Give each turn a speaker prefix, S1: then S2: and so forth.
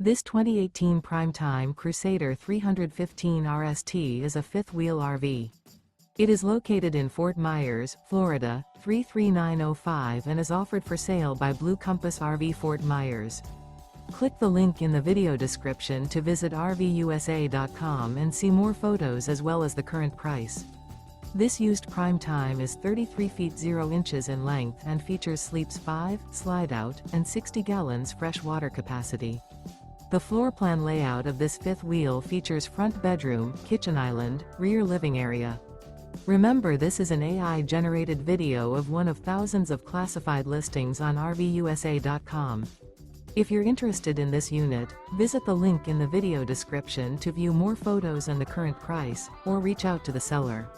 S1: This 2018 Prime Time Crusader 315 RST is a fifth-wheel RV. It is located in Fort Myers, Florida, 33905 and is offered for sale by Blue Compass RV Fort Myers. Click the link in the video description to visit RVUSA.com and see more photos as well as the current price. This used Prime Time is 33 feet 0 inches in length and features sleeps 5, slide-out, and 60 gallons fresh water capacity. The floor plan layout of this fifth wheel features front bedroom, kitchen island, rear living area. Remember, this is an AI-generated video of one of thousands of classified listings on RVUSA.com. If you're interested in this unit, visit the link in the video description to view more photos and the current price, or reach out to the seller.